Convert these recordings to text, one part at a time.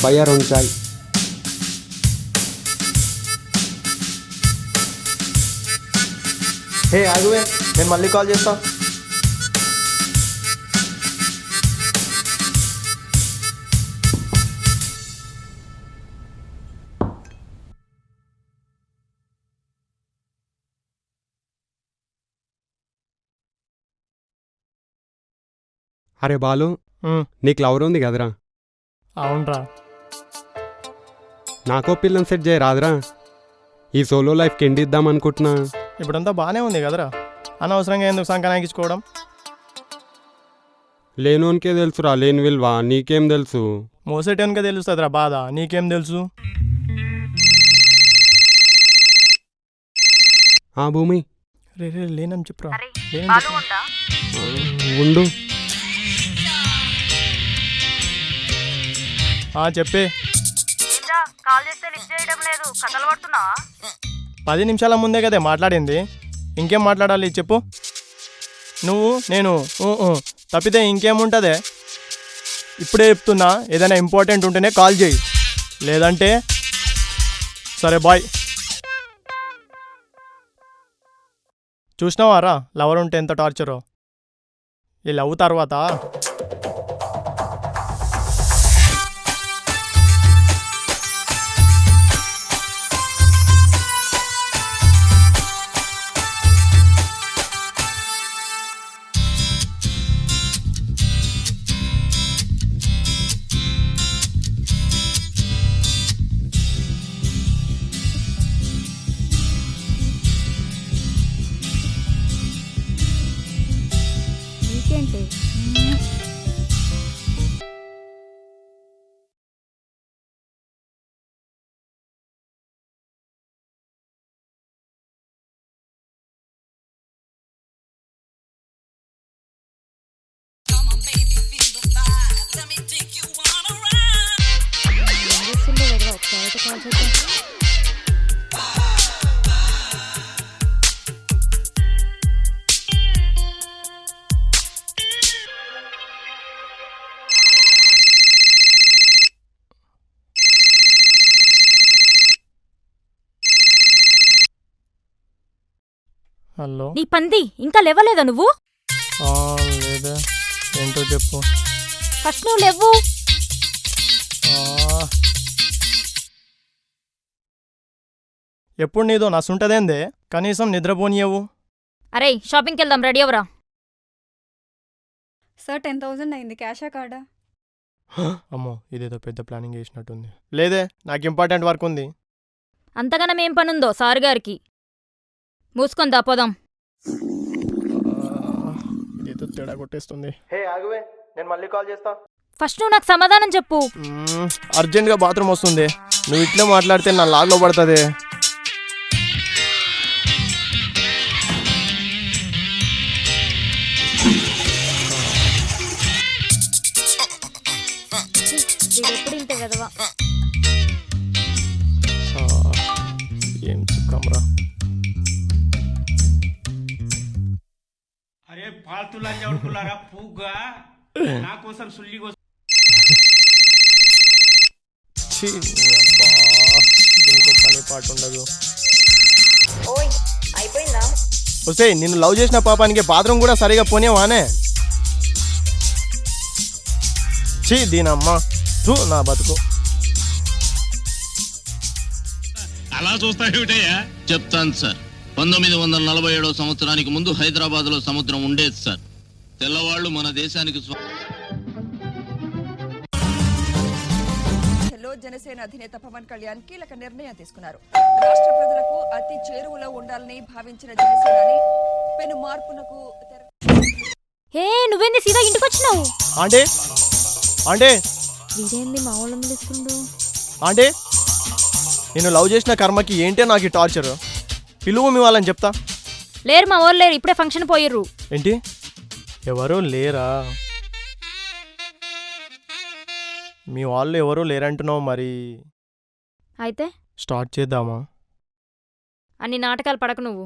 భయ్యా 2 చాయ్. హే ఆగువే, నేను మళ్ళీ కాల్ చేస్తా. అరే బాలు, నీకు లవర్ ఉంది కదరా? అవునరా. నాకో పిల్లని సెట్ చేయరాదురా? ఈ సోలో లైఫ్కి ఎండిద్దాం అనుకుంటున్నా. ఇప్పుడంతా బాగానే ఉంది కదరా, అనవసరంగా ఎందుకు సంకనాయించుకోవడం? లేనోనికే తెలుసురా లేని విలువ, నీకేం తెలుసు? మోసేటోనికే తెలుస్తుందిరా బాధ, నీకేం తెలుసు? ఆ భూమి రే రే లేనని చెప్పురా. ఉండు. చెప్పే. 10 నిమిషాల ముందే కదే మాట్లాడింది, ఇంకేం మాట్లాడాలి చెప్పు. నువ్వు నేను తప్పితే ఇంకేముంటుందే? ఇప్పుడే చెప్తున్నా, ఏదైనా ఇంపార్టెంట్ ఉంటేనే కాల్ చేయి, లేదంటే సరే బాయ్. చూసినావారా లవర్ ఉంటే ఎంత టార్చరో? ఈ లవ్ తర్వాత నీకేంటి? ఒకసారి కాల్ చేద్దాం. హలో. నీ పంది ఇంకా లేవలేదా నువ్వు? లేదా, ఏంటో చెప్పు. ఫస్ట్ నువ్వు లేవు. ఎప్పుడు నీదో నసుంటదేందే, కనీసం నిద్రపోనియవు. అరే షాపింగ్కి వెళ్దాం, రెడీ అవరా. సార్ 10,000 అయింది, క్యాషా కార్డా? అమ్మో, ఇదేదో పెద్ద ప్లానింగ్ చేసినట్టుంది. లేదే, నాకు ఇంపార్టెంట్ వర్క్ ఉంది. అంతగానం ఏం పనుందో సార్ గారికి? మూసుకొని దాపోదాం. ఇదేదో తేడా కొట్టేస్తుంది. హే ఆగువే, నేను మళ్ళీ కాల్ చేస్తా. ఫస్ట్ నువ్వు నాకు సమాధానం చెప్పు. అర్జెంట్గా బాత్రూమ్ వస్తుంది, నువ్వు ఇట్లే మాట్లాడితే నా లాగ్లో పడుతుంది. వీడెప్పుడు ఇంతే కదవా. ఏం చిక్కమ్రా. అరే ఫాల్తు లంజాడుకులారా పూగా నా కోసం సుల్లి కోసం. దీనికి పని పాటు ఉండదు. వస్తే నిన్ను లవ్ చేసిన పాపానికి బాత్రూమ్ కూడా సరిగా పోనేవానే. చీ దీనమ్మ, నా బతుకు. అలా చూస్తాడేమిటయ్యా? చెప్తాను సార్. 1947 సంవత్సరానికి ముందు హైదరాబాద్ లో సముద్రం ఉండేది సార్. తెల్లవాళ్లు మన దేశానికి జనసేన అధినేత పవన్ కళ్యాణ్ కీలక నిర్ణయం తీసుకున్నారు. రాష్ట్ర ప్రజలకు అతి చేరువలో ఉండాలని భావించిన జనసేనాని పెను మార్పునకు నువ్వేంది సీదా ఇంటికి వచ్చినావు? అంటే అంటే వీడేంది మా వాళ్ళని పిలుస్తుండు? అంటే నేను లవ్ చేసిన కర్మకి ఏంటే నాకు ఈ టార్చర్? పిలువు మీ వాళ్ళని చెప్తా. లేరు మా వాళ్ళు లేరు, ఇప్పుడే ఫంక్షన్ పోయిర్రు. ఏంటి, ఎవరు లేరా? మీ వాళ్ళు ఎవరూ లేరంటున్నావు, మరి అయితే స్టార్ట్ చేద్దామా? అన్ని నాటకాలు పడకు నువ్వు.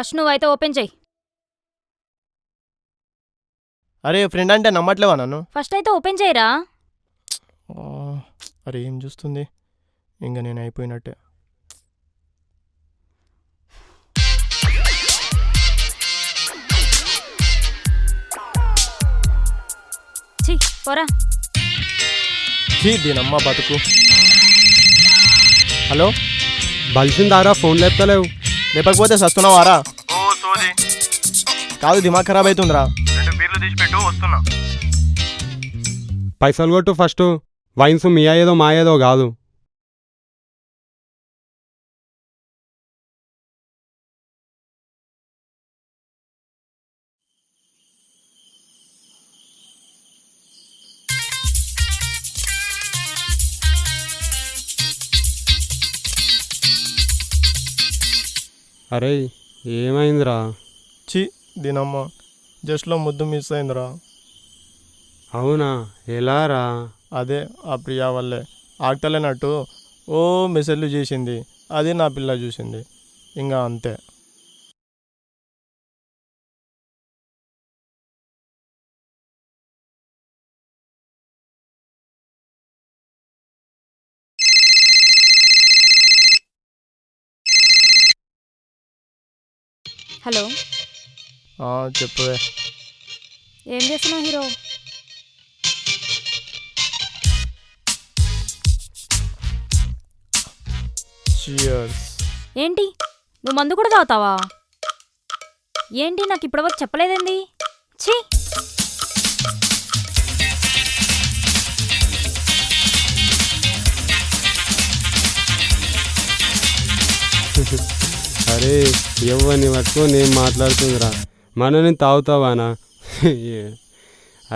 ఫస్ట్ నువ్వైతే ఓపెన్ చెయ్యి. అరే ఫ్రెండ్ అంటే నమ్మట్లేవా నన్ను? ఫస్ట్ అయితే ఓపెన్ చేయరా. ఆ, అరే ఏం చూస్తుంది, ఇంకా నేను అయిపోయినట్టే. ఛీ పోరా. దీనమ్మ బతుకు. హలో, బలిసిందారా ఫోన్ లేపుతలేవు. లేపకపోతే సస్తున్నావారా? కాదు దిమాగ్ ఖరాబ్ అవుతుందిరా. 2 బీర్లు తీసి పెట్టు, వస్తున్నా. పైసలు కొట్టు ఫస్ట్. వైన్స్ మీ అయ్యేదో మా అయ్యేదో కాదు. అరే ఏమైందిరా? దీనమ్మ జస్ట్లో ముద్దు మిస్ అయిందిరా. అవునా, ఎలారా? అదే ఆ ప్రియా వల్లే. ఆగతలేనట్టు ఓ మెసేజ్లు చేసింది, అది నా పిల్ల చూసింది, ఇంకా అంతే. హలో, చెప్పువే. ఏం చేస్తున్నావు హీరో? Cheers. ఏంటి నువ్వు మందు కూడా తాగుతావా? ఏంటి నాకు ఇప్పటివరకు చెప్పలేదేంది? ఛీ. అరే ఎవరిని పట్టుకో నేను మాట్లాడుతుందిరా. మనని తాగుతావానా?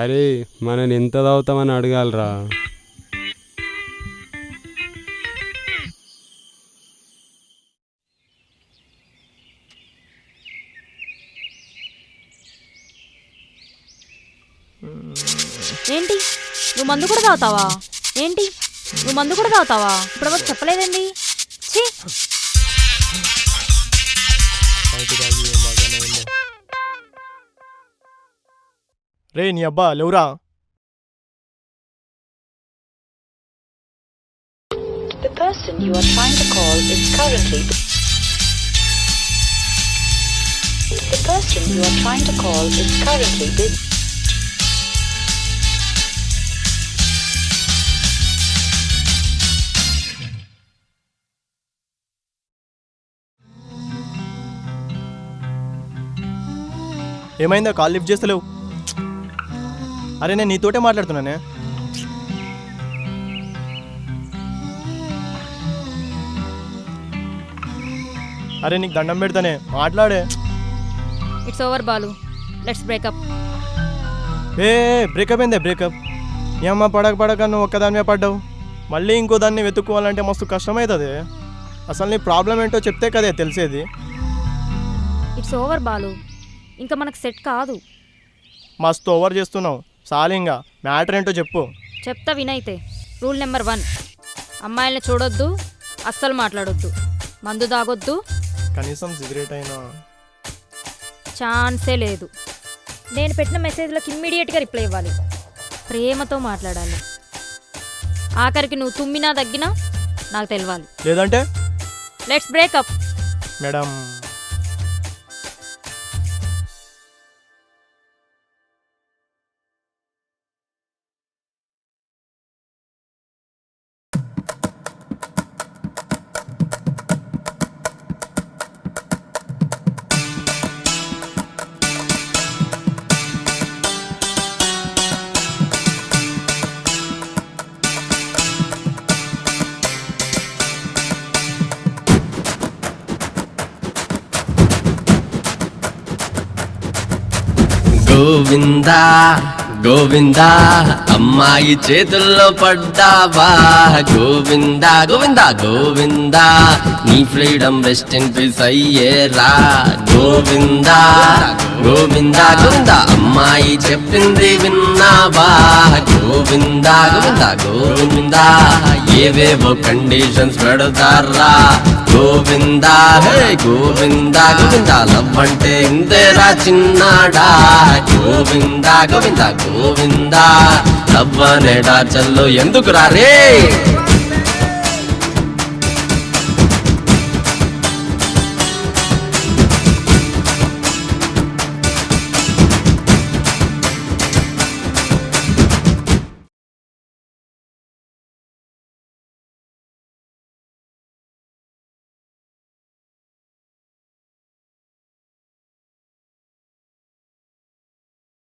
అరే మనని ఎంత తాగుతామని అడగాలరా. ఏంటి నువ్వు మందు కూడా తాగుతావా? ఏంటి నువ్వు మందు కూడా తాగుతావా? ఇప్పటివరకు చెప్పలేదండి. ఛీ. రే నీ అబ్బా లేవురా. The person you are trying to call is currently busy. ఏమైందా? కాల్ లిఫ్ట్ చేస్తలేవు. అరే నేను నీతోటే మాట్లాడుతున్నానే. అరే నీకు దండం పెడతానే, మాట్లాడే. It's over Balu, let's breakup. ఏ బ్రేకప్ ఏందే? బ్రేకప్ ఏ అమ్మ? పడక నువ్వు ఒక్కదానివే పడ్డావు, మళ్ళీ ఇంకో దాన్ని వెతుక్కోవాలంటే మస్తు కష్టమవుతుంది. అసలు నీ ప్రాబ్లం ఏంటో చెప్తే కదే తెలిసేది. ఇట్స్ ఓవర్ బాలు, ఇంకా మనకు సెట్ కాదు. మస్తు ఓవర్ చేస్తున్నావు. సాలింగా మ్యాటర్ ఏంటో చెప్పు. చెప్తా వినైతే. రూల్ నెంబర్ 1, అమ్మాయిల్ని చూడొద్దు, అస్సలు మాట్లాడొద్దు, మందు తాగొద్దు, కనీసం సిగరెట్ అయినా. ఛాన్సే లేదు. నేను పెట్టిన మెసేజ్లకు ఇమ్మీడియట్గా రిప్లై ఇవ్వాలి, ప్రేమతో మాట్లాడాలి. ఆఖరికి నువ్వు తుమ్మినా దగ్గినా నాకు తెలవాలి. లేదంటే let's breakup. Madam Govinda Govinda అమ్మాయి చేతుల్లో పడ్డావా? గోవిందా గోవిందా గోవిందా నీ ఫ్రీడమ్ రెస్ట్ ఇన్ పీస్ అయ్యేరా. గోవిందా గోవిందా గోవిందా అమ్మాయి చెప్పింది విన్నావా? గోవిందా గోవిందా గోవిందా ఏవేవో కండిషన్స్ పెడతారా. గోవిందా హే గోవిందా గోవిందా లవ్ అంటే ఇంతేరా చిన్నాడా గోవిందా గోవిందా గోవిందా లవ్ అనేడా చల్లో ఎందుకు రా రే